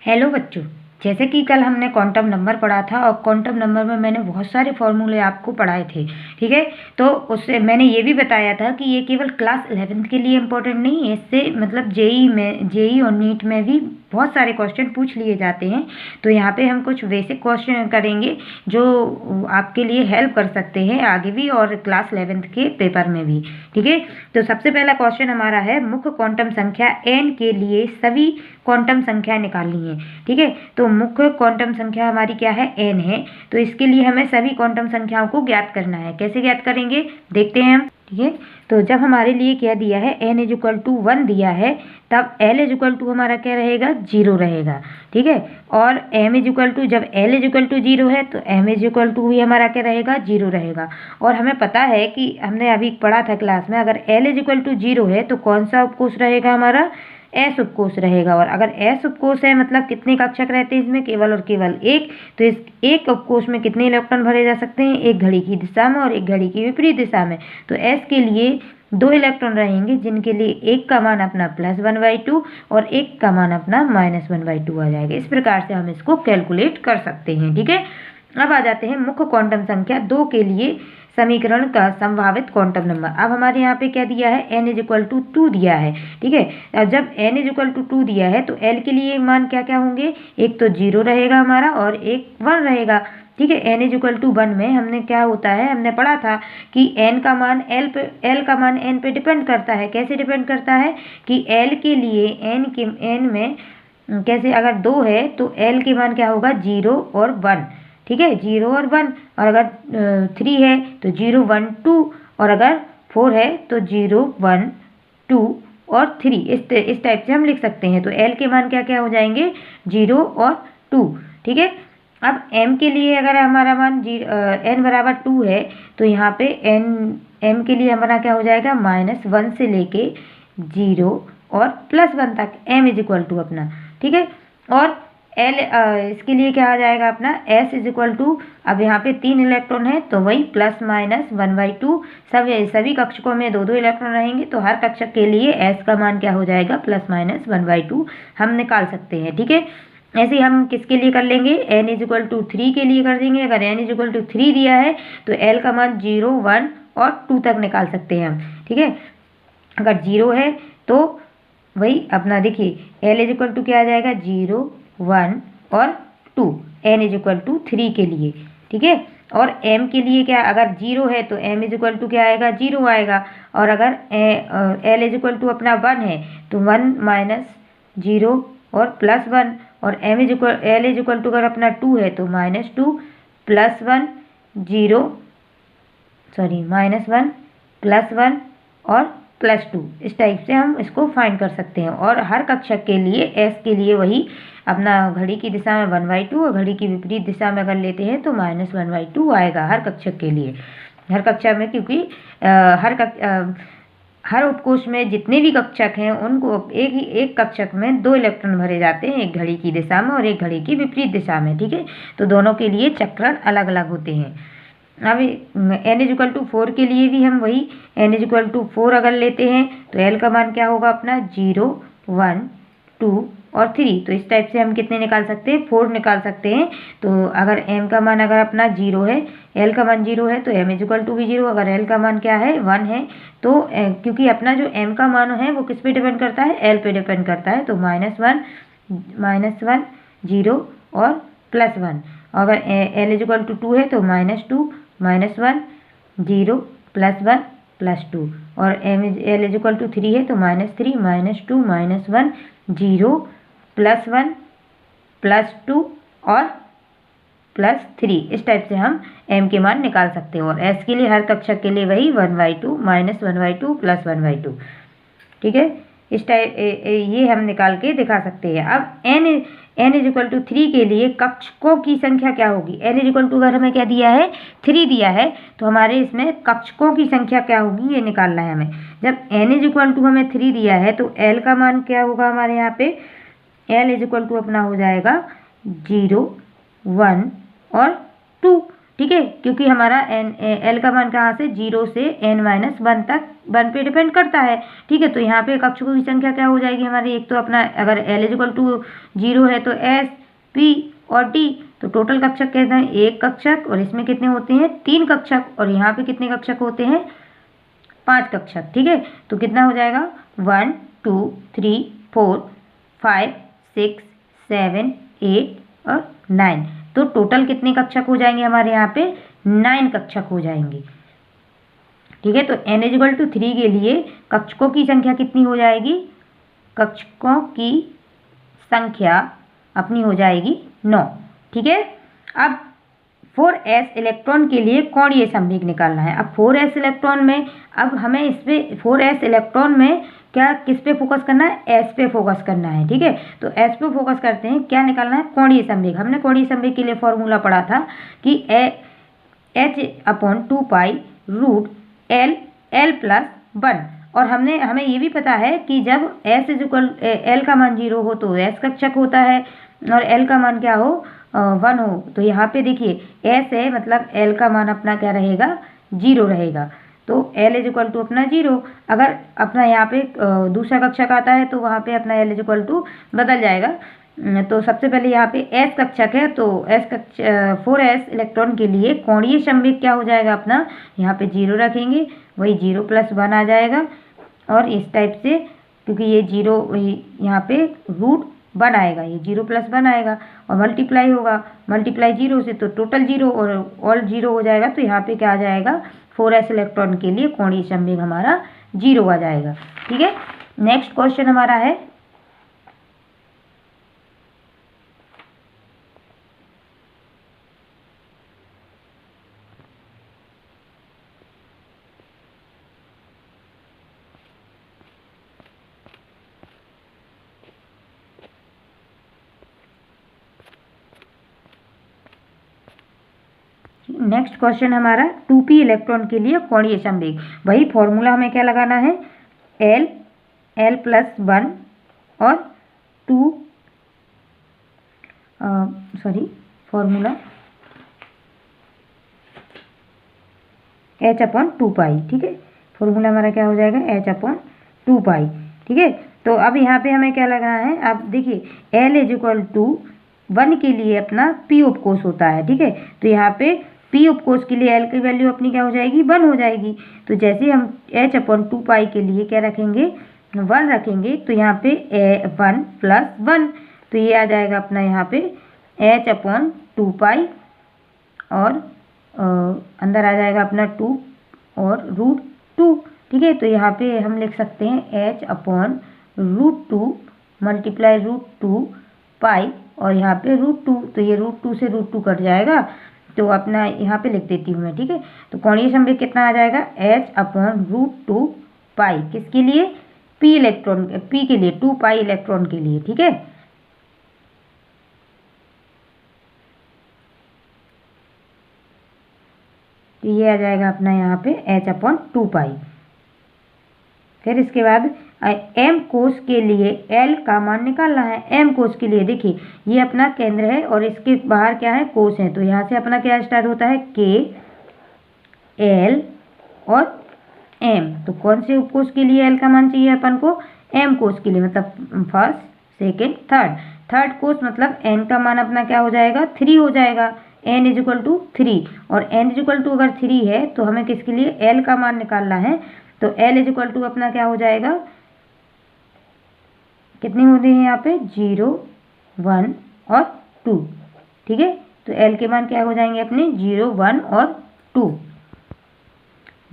Hello बच्चों, जैसे कि कल हमने क्वांटम नंबर पढ़ा था और क्वांटम नंबर में मैंने बहुत सारे फॉर्मूले आपको पढ़ाए थे। ठीक है, तो उससे मैंने ये भी बताया था कि ये केवल क्लास 11th के लिए इम्पोर्टेंट नहीं है, इससे मतलब जेई और नीट में भी बहुत सारे क्वेश्चन पूछ लिए जाते हैं। तो यहाँ पे हम कुछ बेसिक क्वेश्चन करेंगे जो आपके लिए हेल्प कर सकते हैं आगे भी और क्लास 11th के पेपर में भी। ठीक है, तो सबसे पहला क्वेश्चन हमारा है, मुख्य क्वांटम संख्या n के लिए सभी क्वांटम संख्या निकालनी है। ठीक है, तो मुख्य क्वांटम संख्या हमारी क्या है, n है। तो इसके लिए हमें सभी क्वांटम संख्याओं को ज्ञात करना है। कैसे ज्ञात करेंगे देखते हैं हम। ठीक है, तो जब हमारे लिए क्या दिया है, n = 1 दिया है, तब l = हमारा क्या रहेगा, 0 रहेगा। ठीक है, और जब l = 0 है तो m भी हमारा क्या रहेगा, 0 रहेगा। और हमें पता है कि हमने अभी पढ़ा था क्लास में, अगर l = 0 है तो कौन सा उपकोष रहेगा हमारा, एस उपकोष रहेगा। और अगर एस उपकोष है मतलब कितने कक्षक रहते हैं इसमें, केवल और केवल एक। तो इस एक उपकोष में कितने इलेक्ट्रॉन भरे जा सकते हैं, एक घड़ी की दिशा में और एक घड़ी की विपरीत दिशा में। तो एस के लिए 2 इलेक्ट्रॉन रहेंगे, जिनके लिए एक का मान अपना +1/2 और एक का मान अपना -1/2 आ जाएगा। इस प्रकार से हम इसको कैलकुलेट कर सकते हैं। ठीक है, अब आ जाते हैं मुख्य क्वांटम संख्या 2 के लिए समीकरण का संभावित क्वांटम नंबर। अब हमारे यहाँ पे क्या दिया है, n = 2 दिया है। ठीक है, अब जब n = 2 दिया है तो l के लिए मान क्या क्या होंगे, एक तो 0 रहेगा हमारा और एक 1 रहेगा। ठीक है, n = 1 में हमने क्या होता है, हमने पढ़ा था कि n का मान l का मान n पे डिपेंड करता है। कैसे डिपेंड करता है कि l के लिए n में कैसे, अगर 2 है तो l के मान क्या होगा, 0 और 1। ठीक है, 0 और 1। और अगर 3 है तो 0 1 2, और अगर 4 है तो 0 1 2 और 3। इस टाइप से हम लिख सकते हैं। तो l के मान क्या क्या हो जाएंगे, 0 और 2। ठीक है, अब m के लिए अगर हमारा मान n = 2 है तो यहाँ पे m के लिए हमारा क्या हो जाएगा, -1 से लेके 0 और +1 तक m = अपना। ठीक है, और इसके लिए क्या आ जाएगा अपना, s = अब यहाँ पे 3 इलेक्ट्रॉन है तो वही +-1/2। सभी कक्षकों में 2 इलेक्ट्रॉन रहेंगे, तो हर कक्षक के लिए s का मान क्या हो जाएगा, +-1/2 हम निकाल सकते हैं। ठीक है, ऐसे हम किसके लिए कर लेंगे, n = 3 के लिए कर देंगे। अगर n = 3 दिया है तो l का मान 0 1 और 2 तक निकाल सकते हैं हम। ठीक है, अगर 0 है तो वही अपना देखिए l = क्या आ जाएगा, 0 1 और 2, n = 3 के लिए। ठीक है, और m के लिए क्या, अगर 0 है तो m = क्या आएगा, 0 आएगा। और अगर l = अपना 1 है तो 1 - 0 और +1, और l = अगर अपना 2 है तो -2 +1 0 -1 +1 और +2। इस टाइप से हम इसको फाइंड कर सकते हैं। और हर कक्षक के लिए s के लिए वही अपना घड़ी की दिशा में 1/2 और घड़ी की विपरीत दिशा में अगर लेते हैं तो -1/2 आएगा हर कक्षक के लिए, हर कक्षा में। क्योंकि हर उपकोष में जितने भी कक्षक हैं उनको एक कक्षक में 2 इलेक्ट्रॉन भरे जाते हैं, एक घड़ी की दिशा में और एक घड़ी की विपरीत दिशा में। ठीक है, तो दोनों के लिए चक्रण अलग अलग होते हैं। अब n = 4 के लिए भी हम वही n = 4 अगर लेते हैं तो l का मान क्या होगा अपना, 0 1 2 और 3। तो इस टाइप से हम कितने निकाल सकते हैं, 4 निकाल सकते हैं। तो अगर m का मान अगर अपना 0 है, l का मान 0 है तो m = भी 0। अगर l का मान क्या है, 1 है तो क्योंकि अपना जो m का मान है वो किस पे डिपेंड करता है, l पे डिपेंड करता है। तो -1 0 और +1। अगर l = 2 है तो -2 -1 0 +1 +2। और l = 3 है तो -3 -2 -1 0 +1 +2 और +3। इस टाइप से हम m के मान निकाल सकते हैं। और s के लिए हर कक्षक के लिए वही 1/2 -1/2 +1/2। ठीक है, इस टाइप ये हम निकाल के दिखा सकते हैं। अब n = 3 के लिए कक्षकों की संख्या क्या होगी, n = अगर हमें क्या दिया है, 3 दिया है तो हमारे इसमें कक्षकों की संख्या क्या होगी ये निकालना है हमें। जब n = हमें 3 दिया है तो l का मान क्या होगा हमारे यहाँ पे, l = अपना हो जाएगा 0 1 और 2। ठीक है, क्योंकि हमारा एल का मान कहाँ से 0 से n-1 तक 1 पे डिपेंड करता है। ठीक है, तो यहाँ पे कक्षकों की संख्या क्या हो जाएगी हमारी, एक तो अपना अगर l = 0 है तो s, p और t, तो टोटल कक्षक कहते हैं एक कक्षक, और इसमें कितने होते हैं 3 कक्षक, और यहाँ पे कितने कक्षक होते हैं 5 कक्षक। ठीक है, तो कितना हो जाएगा 1 2 3 4 5 6 7 8 और 9, तो टोटल कितने कक्षक हो जाएंगे हमारे यहाँ पे 9 कक्षक हो जाएंगे। ठीक है, तो n = 3 के लिए कक्षकों की संख्या कितनी हो जाएगी, कक्षकों की संख्या अपनी हो जाएगी 9। ठीक है, अब 4s इलेक्ट्रॉन के लिए कोणीय संवेग निकालना है। अब 4s इलेक्ट्रॉन में, अब हमें इस पे 4s इलेक्ट्रॉन में क्या किस पे फोकस करना है, s पे फोकस करना है। ठीक है, तो s पे फोकस करते हैं, क्या निकालना है कोणीय संवेग। हमने कोणीय संवेग के लिए फॉर्मूला पढ़ा था कि h/2π√L+1, और हमें ये भी पता है कि जब L का मान 0 हो तो s कक्षक होता है, और L का मान क्या हो 1 हो। तो यहाँ पे देखिए s है, मतलब L का मान अपना क्या रहेगा 0 रहेगा, तो L = अपना 0। अगर अपना यहाँ पे दूसरा कक्षक आता है तो वहाँ पे अपना L = बदल जाएगा। तो सबसे पहले यहाँ पे s कक्षक है, तो 4s इलेक्ट्रॉन के लिए कोणीय संवेग क्या हो जाएगा अपना, यहाँ पे 0 रखेंगे, वही 0+1 आ जाएगा, और इस टाइप से, क्योंकि ये 0 यहाँ पे √1 आएगा, ये 0+1 आएगा, और मल्टीप्लाई होगा, मल्टीप्लाई 0 से तो टोटल 0 और ऑल 0 हो जाएगा, तो यहाँ पे क्या आ जाएगा 4s इलेक्ट्रॉन के लिए कोणीय संवेग हमारा 0 आ जाएगा। ठीक है, नेक्स्ट क्वेश्चन हमारा है नेक्स्ट क्वेश्चन हमारा 2p इलेक्ट्रॉन के लिए कोणीय संवेग। वही फॉर्मूला हमें क्या लगाना है, L+1 और 2 फॉर्मूला h/2π। ठीक है, फॉर्मूला हमारा क्या हो जाएगा h/2π। ठीक है, तो अब यहाँ पे हमें क्या लगाना है, अब देखिए L = 1 के लिए अपना p उपकोष होता है। ठीक है, तो यहाँ पे p उपकोष के लिए L की वैल्यू अपनी क्या हो जाएगी 1 हो जाएगी। तो जैसे हम h/2π के लिए क्या रखेंगे 1 रखेंगे, तो यहाँ पे 1+1, तो ये आ जाएगा अपना यहाँ पे h/2π, और अंदर आ जाएगा अपना 2 और √2। ठीक है, तो यहाँ पे हम लिख सकते हैं h/√2 मल्टीप्लाई √2π, और यहाँ पे √2, तो ये √2 से √2 कट जाएगा, तो अपना यहाँ पे लिख देती हूँ मैं। ठीक है, तो कोणीय संवेग कितना आ जाएगा h/√2π, किसके लिए p इलेक्ट्रॉन, p के लिए 2π इलेक्ट्रॉन के लिए। ठीक है, तो ये आ जाएगा अपना यहाँ पे h/2π। फिर इसके बाद m कोष के लिए L का मान निकालना है। m कोष के लिए देखिए ये अपना केंद्र है, और इसके बाहर क्या है कोष है, तो यहाँ से अपना क्या स्टार्ट होता है K, L और M। तो कौन से उपकोष के लिए L का मान चाहिए अपन को, m कोष के लिए, मतलब फर्स्ट सेकेंड थर्ड कोष, मतलब n का मान अपना क्या हो जाएगा 3 हो जाएगा, n = 3, और n = अगर 3 है तो हमें किसके लिए L का मान निकालना है, तो L = अपना क्या हो जाएगा, कितने होते हैं यहाँ पे 0 1 और 2। ठीक है, तो L के मान क्या हो जाएंगे अपने 0 1 और 2।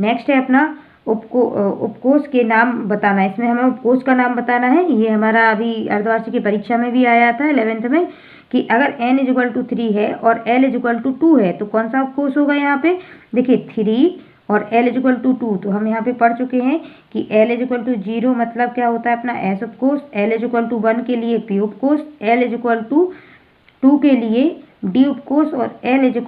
नेक्स्ट है अपना उपकोष के नाम बताना है। इसमें हमें उपकोष का नाम बताना है, ये हमारा अभी अर्धवार्षिक की परीक्षा में भी आया था 11th में, कि अगर n = 3 है और L = 2 है तो कौन सा उपकोष होगा। यहाँ पे देखिए 3 और L = 2, तो हम यहाँ पे पढ़ चुके हैं कि L = 0 मतलब क्या होता है अपना S उपकोष, L = 1 के लिए P उपकोष, L = 2 के लिए D उपकोष, और L =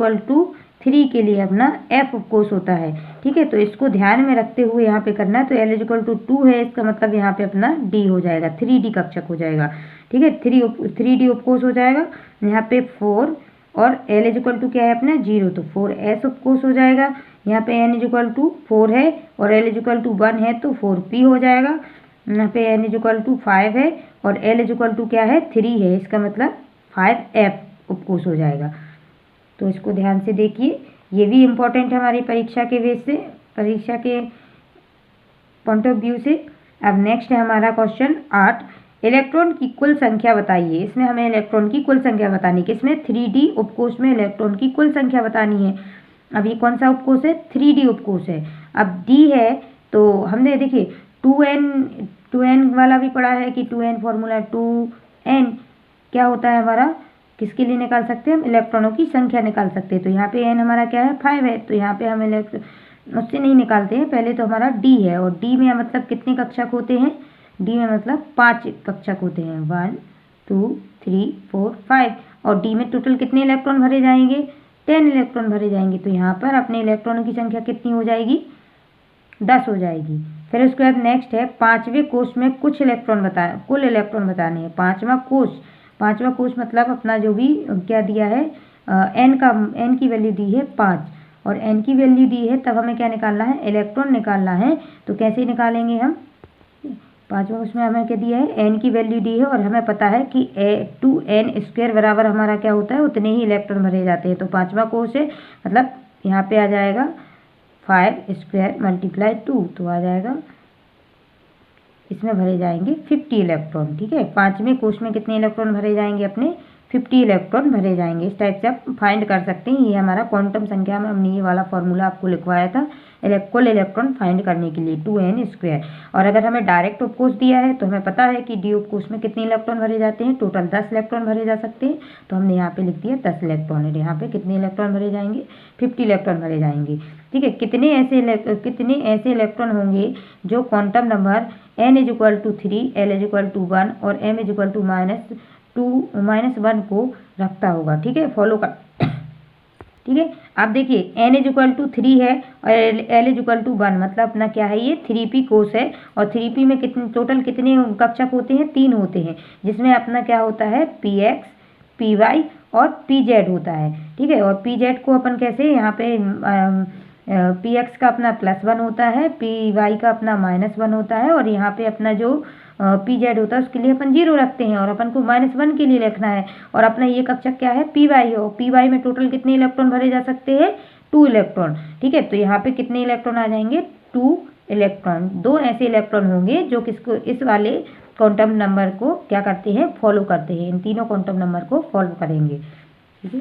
3 के लिए अपना F उपकोष होता है। ठीक है, तो इसको ध्यान में रखते हुए यहाँ पे करना है। तो L = 2 है, इसका मतलब यहाँ पे अपना D हो जाएगा, 3D कक्षक हो जाएगा। ठीक है, 3D उपकोष हो जाएगा। यहाँ पे 4 और L इज इक्वल टू क्या है अपना 0, तो 4s ऑफकोर्स हो जाएगा। यहाँ पे n इज इक्वल टू 4 है और L इज इक्वल टू 1 है तो 4p हो जाएगा। यहाँ पे n इज इक्वल टू 5 है और L इज इक्वल टू क्या है 3 है, इसका मतलब 5f ऑफकोर्स हो जाएगा। तो इसको ध्यान से देखिए, ये भी इम्पोर्टेंट है हमारी परीक्षा के बेस से, परीक्षा के पॉइंट ऑफ व्यू से। अब नेक्स्ट है हमारा क्वेश्चन 8, इलेक्ट्रॉन की कुल संख्या बताइए। इसमें हमें इलेक्ट्रॉन की कुल संख्या बतानी है, किसमें 3D उपकोष में इलेक्ट्रॉन की कुल संख्या बतानी है। अब ये कौन सा उपकोष है, 3D उपकोष है। अब D है तो हमने देखिए 2n वाला भी पढ़ा है कि 2n फॉर्मूला 2n क्या होता है हमारा, किसके लिए निकाल सकते हैं हम, इलेक्ट्रॉनों की संख्या निकाल सकते हैं। तो यहाँ पे n हमारा क्या है 5 है, तो यहाँ पे हम उससे नहीं निकालते हैं, पहले तो हमारा D है और D में मतलब कितने कक्षक होते हैं, D में मतलब 5 कक्षक होते हैं, 1 2 3 4 5 और D में टोटल कितने इलेक्ट्रॉन भरे जाएंगे, 10 इलेक्ट्रॉन भरे जाएंगे। तो यहाँ पर अपने इलेक्ट्रॉनों की संख्या कितनी हो जाएगी, 10 हो जाएगी। फिर उसके बाद नेक्स्ट है 5वें कोष में कुल इलेक्ट्रॉन बताने हैं। पाँचवा कोष मतलब अपना जो भी क्या दिया है n की वैल्यू दी है 5 और n की वैल्यू दी है, तब हमें क्या निकालना है, इलेक्ट्रॉन निकालना है। तो कैसे निकालेंगे हम, 5वें कोष में हमें क्या दिया है, n की वैल्यू दी है और हमें पता है कि 2n² बराबर हमारा क्या होता है, उतने ही इलेक्ट्रॉन भरे जाते हैं। तो 5वां कोष है मतलब यहाँ पे आ जाएगा 5² × 2, तो आ जाएगा इसमें भरे जाएंगे 50 इलेक्ट्रॉन। ठीक है, 5वें कोष में कितने इलेक्ट्रॉन भरे जाएंगे, अपने 50 इलेक्ट्रॉन भरे जाएंगे। इस टाइप से आप फाइंड कर सकते हैं। ये हमारा क्वांटम संख्या में हमने ये वाला फॉर्मूला आपको लिखवाया था कुल इलेक्ट्रॉन फाइंड करने के लिए 2n²। और अगर हमें डायरेक्ट उपकोष दिया है तो हमें पता है कि डी उपकोष में कितने इलेक्ट्रॉन भरे जाते हैं, टोटल 10 इलेक्ट्रॉन भरे जा सकते हैं। तो हमने यहाँ पे लिख दिया 10 इलेक्ट्रॉन है। यहाँ पे कितने इलेक्ट्रॉन भरे जाएंगे, 50 इलेक्ट्रॉन भरे जाएंगे। ठीक है, कितने ऐसे इलेक्ट्रॉन होंगे जो quantum number n is equal to 3, L is equal to 1 और m इज इक्वल टू -1 को रखता होगा। ठीक है, फॉलो कर। ठीक है, आप देखिए n इज इक्वल टू 3 है और L इज इक्वल टू 1, मतलब अपना क्या है, ये 3p कोष है। और 3p में टोटल कितने कक्षक होते हैं, 3 होते हैं, जिसमें अपना क्या होता है, px, py और pz होता है। ठीक है, और pz को अपन कैसे यहाँ पे px का अपना +1 होता है, py का अपना -1 होता है और यहाँ पे अपना जो pz होता है उसके लिए अपन 0 रखते हैं और अपन को -1 के लिए लिखना है। और अपना ये कक्षक क्या है, py है और py में टोटल कितने इलेक्ट्रॉन भरे जा सकते हैं, 2 इलेक्ट्रॉन। ठीक है, तो यहाँ पे कितने इलेक्ट्रॉन आ जाएंगे, 2 इलेक्ट्रॉन। 2 ऐसे इलेक्ट्रॉन होंगे जो किसको, इस वाले क्वांटम नंबर को क्या करते हैं, फॉलो करते हैं। इन तीनों क्वांटम नंबर को फॉलो करेंगे। ठीक है,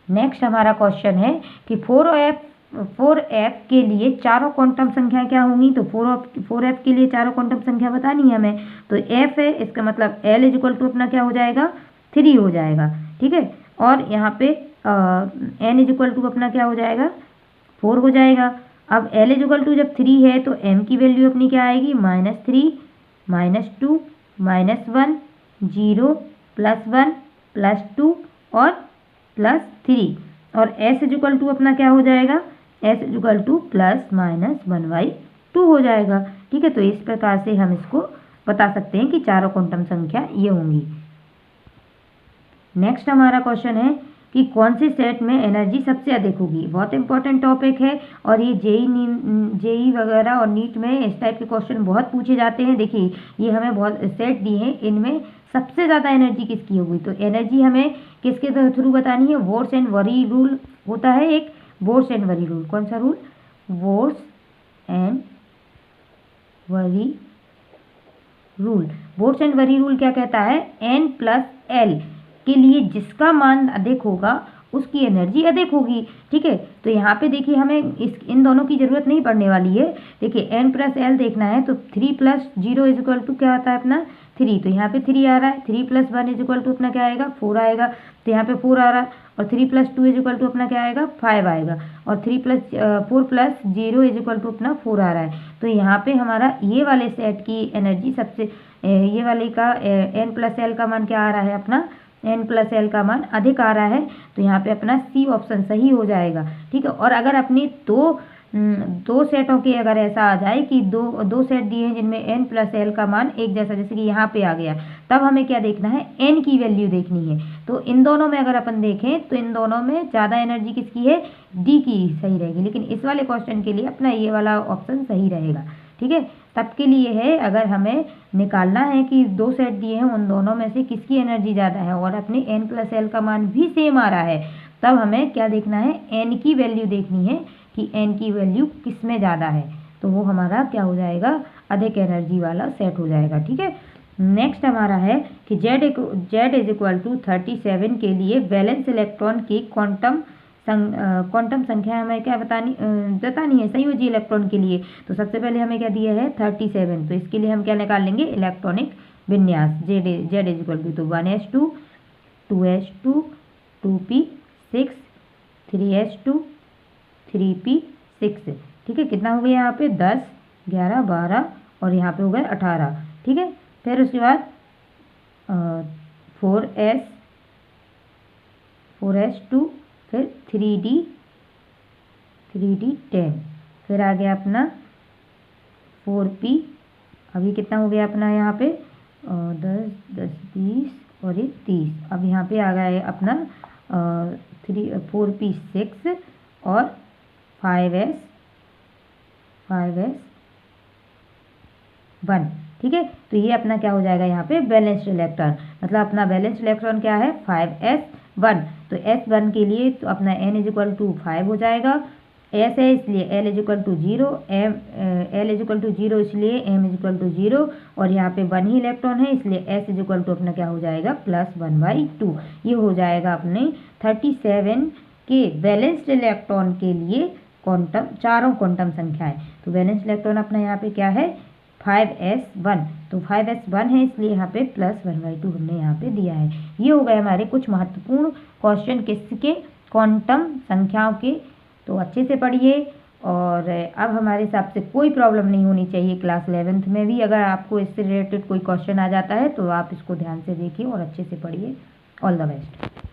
नेक्स्ट हमारा क्वेश्चन है कि 4f के लिए चारों क्वांटम संख्या क्या होंगी। तो 4f के लिए चारों क्वांटम संख्या बतानी है हमें। तो f है, इसका मतलब L इज इक्वल टू अपना क्या हो जाएगा, 3 हो जाएगा। ठीक है, और यहाँ पे n इज इक्वल टू अपना क्या हो जाएगा, 4 हो जाएगा। अब L इज इक्वल टू जब 3 है तो m की वैल्यू अपनी क्या आएगी, -3 -2 -1 0 +1 +2 और +3 और s इज इक्वल टू अपना क्या हो जाएगा, s इज इक्वल टू +-1/2 हो जाएगा। ठीक है, तो इस प्रकार से हम इसको बता सकते हैं कि चारों क्वांटम संख्या ये होंगी। नेक्स्ट हमारा क्वेश्चन है कि कौन से सेट में एनर्जी सबसे अधिक होगी। बहुत इंपॉर्टेंट टॉपिक है और ये जेई वगैरह और नीट में इस टाइप के क्वेश्चन बहुत पूछे जाते हैं। देखिए ये हमें बहुत सेट दिए हैं, इनमें सबसे ज़्यादा एनर्जी किसकी होगी। तो एनर्जी हमें किसके थ्रू बतानी है, वोर्स एंड वरी रूल होता है एक, वोर्स एंड वरी रूल। कौन सा rule, verse and worry rule. Verse and worry rule क्या कहता है, n+L के लिए जिसका मान अधिक होगा उसकी एनर्जी अधिक होगी। ठीक है, तो यहाँ पे देखिए हमें इन दोनों की जरूरत नहीं पड़ने वाली है। देखिए n+L देखना है तो 3 + 0 इज इक्वल टू क्या आता है अपना 3, तो यहाँ पे 3 आ रहा है। 3 + 1 इज इक्वल टू अपना क्या आएगा, 4 आएगा। तो यहाँ पे 4 आ रहा है और 3 + 2 इज इक्वल टू अपना क्या आएगा, 5 आएगा। और 4 + 0 इज इक्वल टू अपना 4 आ रहा है। तो यहाँ पे हमारा ये वाले सेट की एनर्जी सबसे, ये वाले का n+L का मान क्या आ रहा है, अपना n+L का मान अधिक आ रहा है। तो यहाँ पे अपना सी ऑप्शन सही हो जाएगा। ठीक है, और अगर अपनी दो सेटों के अगर ऐसा आ जाए कि दो सेट दिए हैं जिनमें n+L का मान एक जैसा, जैसे कि यहाँ पे आ गया, तब हमें क्या देखना है, n की वैल्यू देखनी है। तो इन दोनों में अगर अपन देखें तो इन दोनों में ज़्यादा एनर्जी किसकी है, डी की सही रहेगी, लेकिन इस वाले क्वेश्चन के लिए अपना ये वाला ऑप्शन सही रहेगा। ठीक है, तब के लिए है अगर हमें निकालना है कि दो सेट दिए हैं उन दोनों में से किसकी एनर्जी ज़्यादा है और अपने n प्लस एल का मान भी सेम आ रहा है, तब हमें क्या देखना है, n की वैल्यू देखनी है कि n की वैल्यू किस में ज़्यादा है, तो वो हमारा क्या हो जाएगा, अधिक एनर्जी वाला सेट हो जाएगा। ठीक है, नेक्स्ट हमारा है कि Z इज इक्वल टू 37 के लिए वैलेंस इलेक्ट्रॉन की क्वांटम संख्या हमें क्या बतानी है संयोजी इलेक्ट्रॉन के लिए। तो सबसे पहले हमें क्या दिया है 37, तो इसके लिए हम क्या निकाल लेंगे, इलेक्ट्रॉनिक विन्यास Z is equal to 1s2 2s2 2p6 3s2 3p6। ठीक है, कितना हो गया यहाँ पे 10 11 12 और यहाँ पे हो गए 18। ठीक है, फिर उसके बाद 4s2 फिर 3d 10, फिर आ गया अपना 4p, अभी कितना हो गया अपना यहाँ पे 10 10 20 और ये 30। अब यहाँ पे आ गया है अपना 4p6 और 5s 1। ठीक है, तो ये अपना क्या हो जाएगा यहाँ पे बैलेंस्ड इलेक्ट्रॉन, मतलब अपना बैलेंस्ड इलेक्ट्रॉन क्या है 5s1। तो s1 के लिए तो अपना n इज इक्वल टू 5 हो जाएगा, s है इसलिए l is equal to 0, l is equal to 0 इसलिए m इज इक्वल टू 0 और यहाँ पे 1 ही इलेक्ट्रॉन है इसलिए s इज इक्वल टू अपना क्या हो जाएगा +1/2। ये हो जाएगा अपने 37 के बैलेंस्ड इलेक्ट्रॉन के लिए क्वांटम, चारों क्वांटम संख्याएं। तो बैलेंस्ड इलेक्ट्रॉन अपना यहाँ पे क्या है 5s1, तो 5s1 है इसलिए यहाँ पे +1/2 हमने यहाँ पे दिया है। ये हो गए हमारे कुछ महत्वपूर्ण क्वेश्चन किसके, क्वांटम संख्याओं के। तो अच्छे से पढ़िए और अब हमारे हिसाब से कोई प्रॉब्लम नहीं होनी चाहिए क्लास 11th में भी। अगर आपको इससे रिलेटेड कोई क्वेश्चन आ जाता है तो आप इसको ध्यान से देखिए और अच्छे से पढ़िए। All the best.